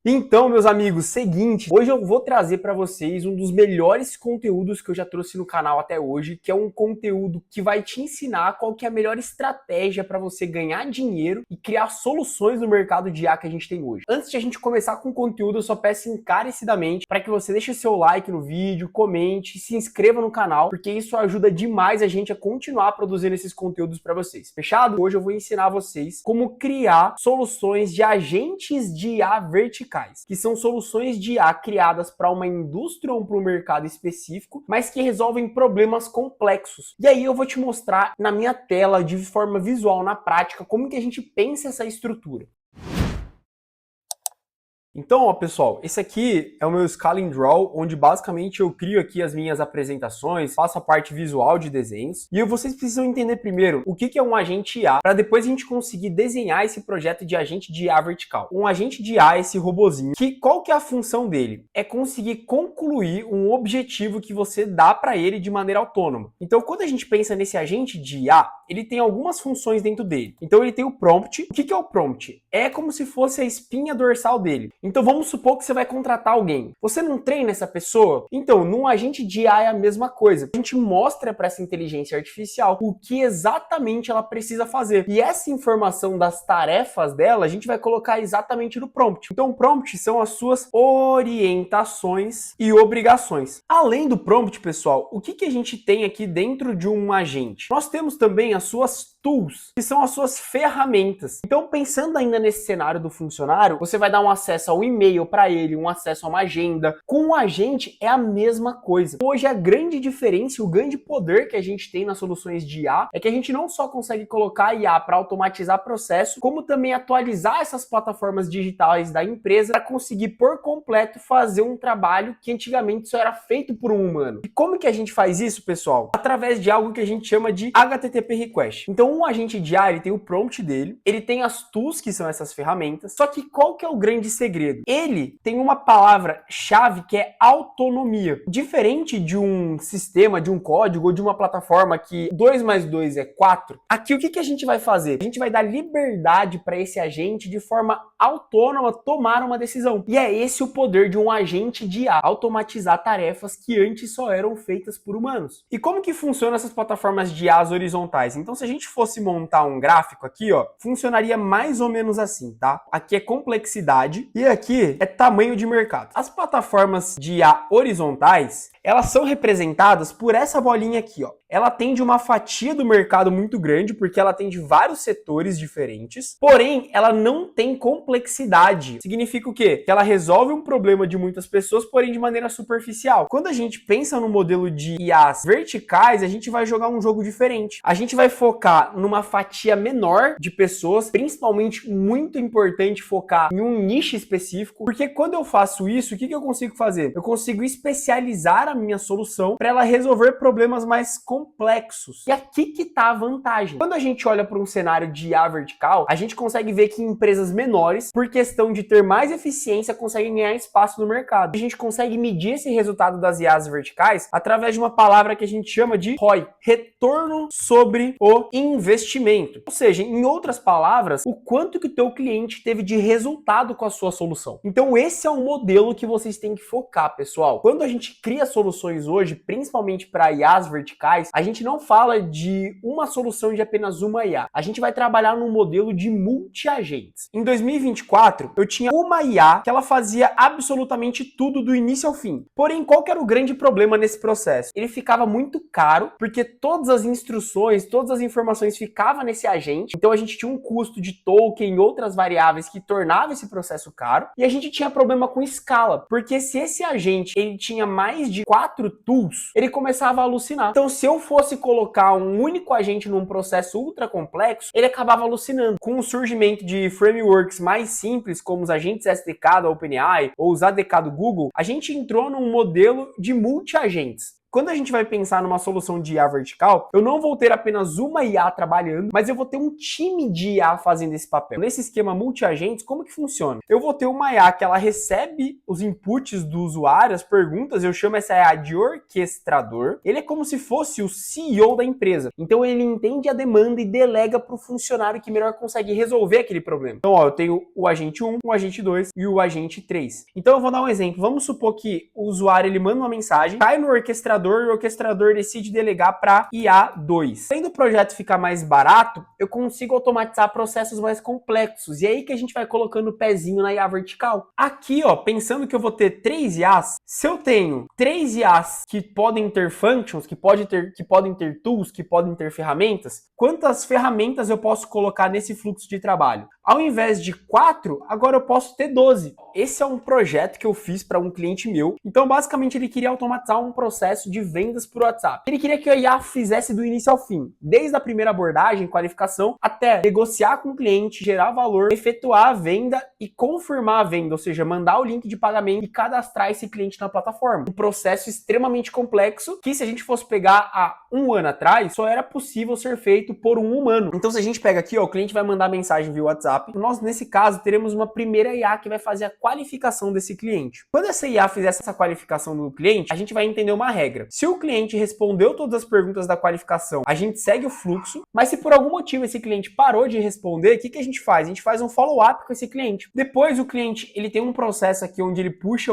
Então, meus amigos, seguinte, hoje eu vou trazer para vocês um dos melhores conteúdos que eu já trouxe no canal até hoje, que é um conteúdo que vai te ensinar qual que é a melhor estratégia para você ganhar dinheiro e criar soluções no mercado de IA que a gente tem hoje. Antes de a gente começar com o conteúdo, eu só peço encarecidamente para que você deixe seu like no vídeo, comente, se inscreva no canal, porque isso ajuda demais a gente a continuar produzindo esses conteúdos para vocês. Fechado? Hoje eu vou ensinar vocês como criar soluções de agentes de IA verticais, que são soluções de IA criadas para uma indústria ou para um mercado específico, mas que resolvem problemas complexos. E aí eu vou te mostrar na minha tela, de forma visual, na prática, como que a gente pensa essa estrutura. Então, ó, pessoal, esse aqui é o meu Scaling Draw, onde basicamente eu crio aqui as minhas apresentações, faço a parte visual de desenhos, e vocês precisam entender primeiro o que é um agente IA, para depois a gente conseguir desenhar esse projeto de agente de IA vertical. Um agente de IA é esse robozinho, que qual que é a função dele? É conseguir concluir um objetivo que você dá para ele de maneira autônoma. Então, quando a gente pensa nesse agente de IA, ele tem algumas funções dentro dele. Então, ele tem o prompt. O que é o prompt? É como se fosse a espinha dorsal dele. Então vamos supor que você vai contratar alguém. Você não treina essa pessoa? Então, num agente de IA é a mesma coisa. A gente mostra para essa inteligência artificial o que exatamente ela precisa fazer. E essa informação das tarefas dela, a gente vai colocar exatamente no prompt. Então, o prompt são as suas orientações e obrigações. Além do prompt, pessoal, o que a gente tem aqui dentro de um agente? Nós temos também as suas tools, que são as suas ferramentas. Então, pensando ainda nesse cenário do funcionário, você vai dar um acesso ao e-mail para ele, um acesso a uma agenda. Com o agente é a mesma coisa. Hoje a grande diferença, o grande poder que a gente tem nas soluções de IA é que a gente não só consegue colocar IA para automatizar processo, como também atualizar essas plataformas digitais da empresa para conseguir por completo fazer um trabalho que antigamente só era feito por um humano. E como que a gente faz isso, pessoal? Através de algo que a gente chama de HTTP Request. Então, um agente de IA, ele tem o prompt dele, ele tem as tools, que são essas ferramentas, só que qual que é o grande segredo? Ele tem uma palavra-chave que é autonomia. Diferente de um sistema, de um código ou de uma plataforma que 2 mais 2 é 4, aqui o que a gente vai fazer? A gente vai dar liberdade para esse agente de forma autônoma tomar uma decisão. E é esse o poder de um agente de IA, automatizar tarefas que antes só eram feitas por humanos. E como que funcionam essas plataformas de IAs horizontais? Então, se a gente fosse montar um gráfico aqui, ó, funcionaria mais ou menos assim, tá? Aqui é complexidade e aqui é tamanho de mercado. As plataformas de IA horizontais, elas são representadas por essa bolinha aqui, ó. Ela atende uma fatia do mercado muito grande, porque ela atende vários setores diferentes, porém, ela não tem complexidade. Significa o quê? Que ela resolve um problema de muitas pessoas, porém de maneira superficial. Quando a gente pensa no modelo de IAs verticais, a gente vai jogar um jogo diferente. A gente vai focar numa fatia menor de pessoas, principalmente muito importante focar em um nicho específico, porque quando eu faço isso, o que eu consigo fazer? Eu consigo especializar a minha solução para ela resolver problemas mais complexos. E aqui que tá a vantagem. Quando a gente olha para um cenário de IA vertical, a gente consegue ver que empresas menores, por questão de ter mais eficiência, conseguem ganhar espaço no mercado. A gente consegue medir esse resultado das IAs verticais através de uma palavra que a gente chama de ROI, retorno sobre o investimento. Ou seja, em outras palavras, o quanto que o teu cliente teve de resultado com a sua solução. Então esse é um modelo que vocês têm que focar, pessoal. Quando a gente cria soluções hoje, principalmente para IAs verticais, a gente não fala de uma solução de apenas uma IA. A gente vai trabalhar num modelo de multi-agentes. Em 2024, eu tinha uma IA que ela fazia absolutamente tudo do início ao fim. Porém, qual que era o grande problema nesse processo? Ele ficava muito caro, porque todas as instruções, todas as informações ficavam nesse agente. Então a gente tinha um custo de token e outras variáveis que tornava esse processo caro. E a gente tinha problema com escala, porque se esse agente ele tinha mais de 4 tools, ele começava a alucinar. Então, se eu fosse colocar um único agente num processo ultra complexo, ele acabava alucinando. Com o surgimento de frameworks mais simples, como os agentes SDK da OpenAI ou os ADK do Google, a gente entrou num modelo de multi-agentes. quando a gente vai pensar numa solução de IA vertical, eu não vou ter apenas uma IA trabalhando, mas eu vou ter um time de IA fazendo esse papel. Nesse esquema multi-agentes, como que funciona? Eu vou ter uma IA que ela recebe os inputs do usuário, as perguntas, eu chamo essa IA de orquestrador. Ele é como se fosse o CEO da empresa. Então ele entende a demanda e delega para o funcionário que melhor consegue resolver aquele problema. Então, eu tenho o agente 1, o agente 2 e o agente 3. Então eu vou dar um exemplo. Vamos supor que o usuário ele manda uma mensagem, cai no orquestrador e o orquestrador decide delegar para IA 2. Além do projeto ficar mais barato, eu consigo automatizar processos mais complexos. E é aí que a gente vai colocando o pezinho na IA vertical. Aqui, pensando que eu vou ter 3 IAs, se eu tenho 3 IAs que podem ter functions, que podem ter tools, que podem ter ferramentas, quantas ferramentas eu posso colocar nesse fluxo de trabalho? Ao invés de 4, agora eu posso ter 12. Esse é um projeto que eu fiz para um cliente meu. Então, basicamente, ele queria automatizar um processo de vendas por WhatsApp. Ele queria que a IA fizesse do início ao fim, desde a primeira abordagem, qualificação, até negociar com o cliente, gerar valor, efetuar a venda e confirmar a venda, ou seja, mandar o link de pagamento e cadastrar esse cliente na plataforma. Um processo extremamente complexo que, se a gente fosse pegar há um ano atrás, só era possível ser feito por um humano. Então, se a gente pega aqui, o cliente vai mandar mensagem via WhatsApp. Nós, nesse caso, teremos uma primeira IA que vai fazer a qualificação desse cliente. Quando essa IA fizer essa qualificação do cliente, a gente vai entender uma regra. Se o cliente respondeu todas as perguntas da qualificação, a gente segue o fluxo, mas se por algum motivo esse cliente parou de responder, o que a gente faz? A gente faz um follow-up com esse cliente. Depois o cliente, ele tem um processo aqui onde ele puxa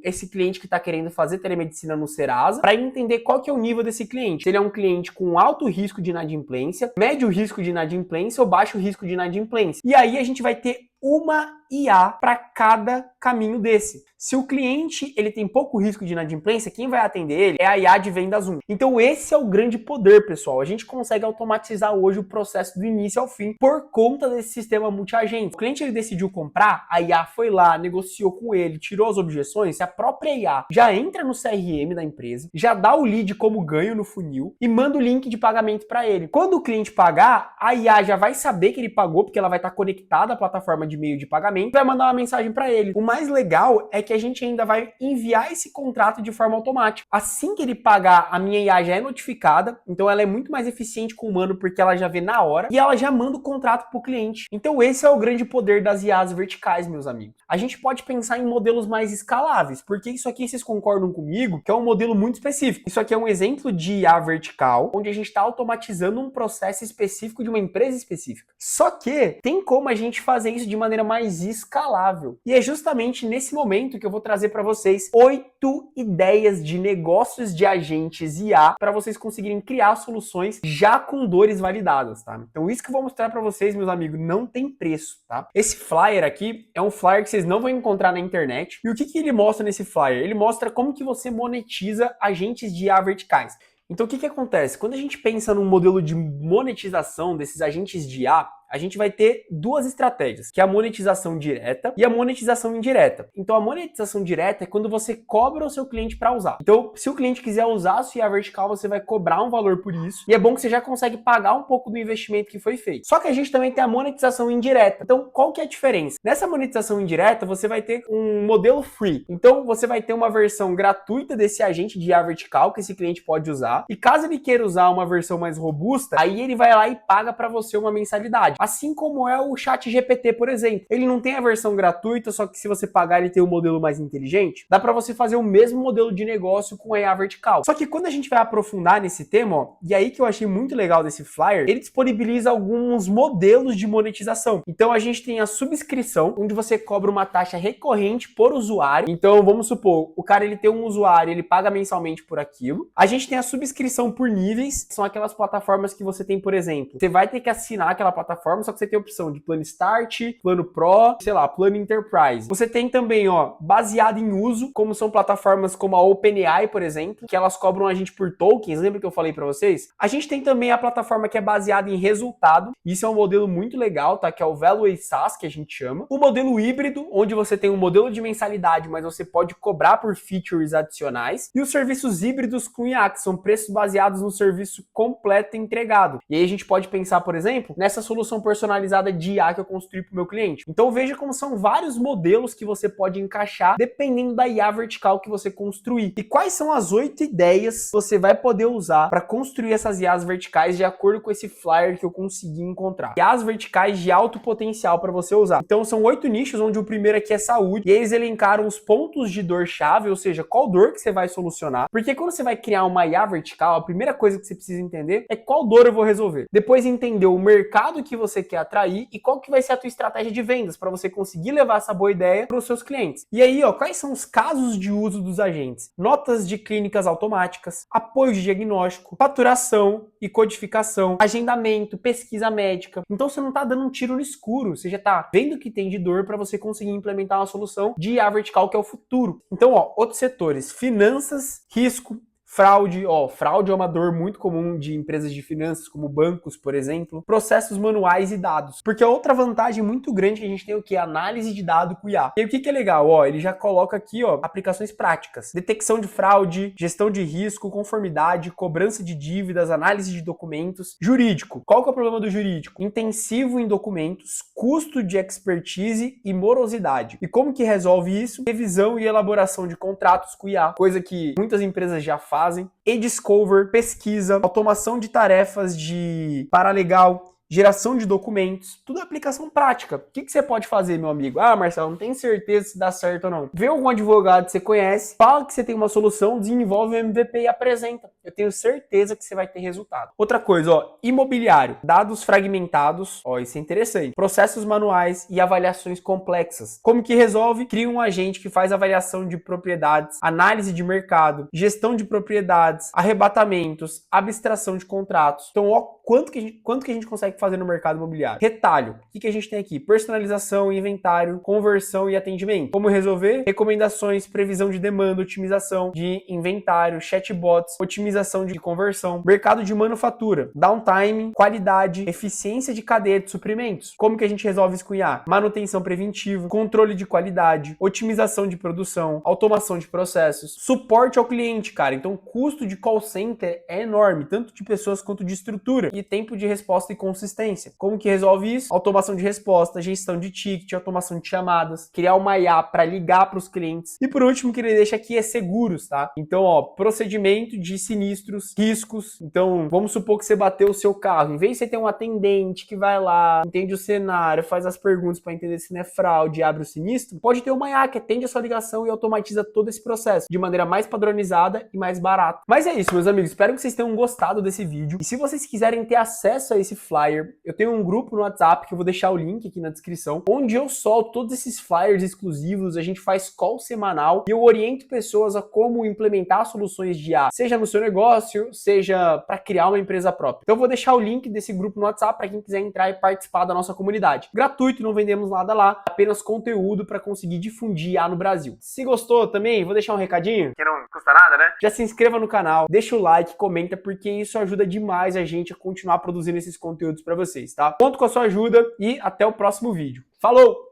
esse cliente que está querendo fazer telemedicina no Serasa para entender qual que é o nível desse cliente. Se ele é um cliente com alto risco de inadimplência, médio risco de inadimplência ou baixo risco de inadimplência. E aí a gente vai ter uma IA para cada caminho desse. Se o cliente ele tem pouco risco de inadimplência, quem vai atender ele é a IA de vendas 1. Então esse é o grande poder, pessoal. A gente consegue automatizar hoje o processo do início ao fim por conta desse sistema multi-agente. O cliente ele decidiu comprar, a IA foi lá, negociou com ele, tirou as objeções, a própria IA já entra no CRM da empresa, já dá o lead como ganho no funil e manda o link de pagamento para ele. Quando o cliente pagar, a IA já vai saber que ele pagou, porque ela vai estar conectada à plataforma de meio de pagamento, vai mandar uma mensagem para ele. O mais legal é que a gente ainda vai enviar esse contrato de forma automática. Assim que ele pagar, a minha IA já é notificada, então ela é muito mais eficiente com o humano porque ela já vê na hora e ela já manda o contrato para o cliente. Então esse é o grande poder das IAs verticais, meus amigos. A gente pode pensar em modelos mais escaláveis, porque isso aqui vocês concordam comigo que é um modelo muito específico. Isso aqui é um exemplo de IA vertical, onde a gente está automatizando um processo específico de uma empresa específica. Só que tem como a gente fazer isso de maneira mais escalável. E é justamente nesse momento que eu vou trazer para vocês 8 ideias de negócios de agentes IA para vocês conseguirem criar soluções já com dores validadas, tá? Então isso que eu vou mostrar para vocês, meus amigos, não tem preço, tá? Esse flyer aqui é um flyer que vocês não vão encontrar na internet. E o que ele mostra nesse flyer? Ele mostra como que você monetiza agentes de IA verticais. Então o que acontece? Quando a gente pensa num modelo de monetização desses agentes de IA, a gente vai ter duas estratégias, que é a monetização direta e a monetização indireta. Então a monetização direta é quando você cobra o seu cliente para usar. Então, se o cliente quiser usar a sua IA vertical, você vai cobrar um valor por isso. E é bom que você já consegue pagar um pouco do investimento que foi feito. Só que a gente também tem a monetização indireta. Então, qual que é a diferença? Nessa monetização indireta, você vai ter um modelo free. Então, você vai ter uma versão gratuita desse agente de IA vertical que esse cliente pode usar. E caso ele queira usar uma versão mais robusta, aí ele vai lá e paga para você uma mensalidade. Assim como é o ChatGPT, por exemplo. Ele não tem a versão gratuita, só que se você pagar ele tem um modelo mais inteligente. Dá para você fazer o mesmo modelo de negócio com a IA vertical. Só que quando a gente vai aprofundar nesse tema, e aí que eu achei muito legal desse flyer, ele disponibiliza alguns modelos de monetização. Então a gente tem a subscrição, onde você cobra uma taxa recorrente por usuário. Então vamos supor, o cara ele tem um usuário, ele paga mensalmente por aquilo. A gente tem a subscrição por níveis, são aquelas plataformas que você tem, por exemplo, você vai ter que assinar aquela plataforma, só que você tem a opção de plano Start, plano Pro, sei lá, plano Enterprise. Você tem também, baseado em uso, como são plataformas como a OpenAI, por exemplo, que elas cobram a gente por tokens, lembra que eu falei pra vocês? A gente tem também a plataforma que é baseada em resultado, isso é um modelo muito legal, tá? Que é o Value SaaS, que a gente chama. O modelo híbrido, onde você tem um modelo de mensalidade, mas você pode cobrar por features adicionais. E os serviços híbridos com IA, que são preços baseados no serviço completo e entregado. E aí a gente pode pensar, por exemplo, nessa solução automação personalizada de IA que eu construí para o meu cliente. Então veja como são vários modelos que você pode encaixar dependendo da IA vertical que você construir. E quais são as 8 ideias que você vai poder usar para construir essas IAs verticais de acordo com esse flyer que eu consegui encontrar. IAs verticais de alto potencial para você usar. Então são 8 nichos, onde o primeiro aqui é saúde, e eles elencaram os pontos de dor-chave, ou seja, qual dor que você vai solucionar. Porque quando você vai criar uma IA vertical, a primeira coisa que você precisa entender é qual dor eu vou resolver. Depois entender o mercado que você quer atrair e qual que vai ser a tua estratégia de vendas para você conseguir levar essa boa ideia para os seus clientes. E aí, quais são os casos de uso dos agentes? Notas de clínicas automáticas, apoio de diagnóstico, faturação e codificação, agendamento, pesquisa médica. Então você não está dando um tiro no escuro, você já está vendo o que tem de dor para você conseguir implementar uma solução de IA vertical que é o futuro. Então, outros setores: finanças, risco, fraude. Fraude é uma dor muito comum de empresas de finanças, como bancos, por exemplo. Processos manuais e dados. Porque a outra vantagem muito grande que a gente tem é o que? Análise de dado com IA. E o que é legal? Ele já coloca aqui, aplicações práticas. Detecção de fraude, gestão de risco, conformidade, cobrança de dívidas, análise de documentos. Jurídico. Qual que é o problema do jurídico? Intensivo em documentos, custo de expertise e morosidade. E como que resolve isso? Revisão e elaboração de contratos com IA. Coisa que muitas empresas já fazem. E-discover, pesquisa, automação de tarefas de paralegal, geração de documentos, tudo é aplicação prática. O que você pode fazer, meu amigo? Marcelo, não tenho certeza se dá certo ou não. Vê algum advogado que você conhece, fala que você tem uma solução, desenvolve um MVP e apresenta. Eu tenho certeza que você vai ter resultado. Outra coisa, imobiliário, dados fragmentados, isso é interessante. Processos manuais e avaliações complexas. Como que resolve? Cria um agente que faz avaliação de propriedades, análise de mercado, gestão de propriedades, arrebatamentos, abstração de contratos. Então, quanto que a gente consegue fazer no mercado imobiliário? Retalho. O que a gente tem aqui? Personalização, inventário, conversão e atendimento. Como resolver? Recomendações, previsão de demanda, otimização de inventário, chatbots, otimização de conversão, mercado de manufatura, downtime, qualidade, eficiência de cadeia de suprimentos. Como que a gente resolve isso com IA? Manutenção preventiva, controle de qualidade, otimização de produção, automação de processos, suporte ao cliente, cara. Então, o custo de call center é enorme, tanto de pessoas quanto de estrutura, e tempo de resposta e consistência. Como que resolve isso? Automação de resposta, gestão de ticket, automação de chamadas, criar uma IA para ligar para os clientes. E por último, o que ele deixa aqui é seguros, tá? Então, procedimento de sinistros, riscos. Então, vamos supor que você bateu o seu carro. Em vez de você ter um atendente que vai lá, entende o cenário, faz as perguntas para entender se não é fraude, abre o sinistro, pode ter uma IA que atende a sua ligação e automatiza todo esse processo de maneira mais padronizada e mais barata. Mas é isso, meus amigos. Espero que vocês tenham gostado desse vídeo. E se vocês quiserem ter acesso a esse flyer, eu tenho um grupo no WhatsApp que eu vou deixar o link aqui na descrição, onde eu solto todos esses flyers exclusivos, a gente faz call semanal e eu oriento pessoas a como implementar soluções de IA, seja no seu negócio, seja para criar uma empresa própria. Então eu vou deixar o link desse grupo no WhatsApp para quem quiser entrar e participar da nossa comunidade. Gratuito, não vendemos nada lá, apenas conteúdo para conseguir difundir IA no Brasil. Se gostou também, vou deixar um recadinho, que não custa nada, né? Já se inscreva no canal, deixa o like, comenta, porque isso ajuda demais a gente a continuar produzindo esses conteúdos para vocês, tá? Conto com a sua ajuda e até o próximo vídeo. Falou!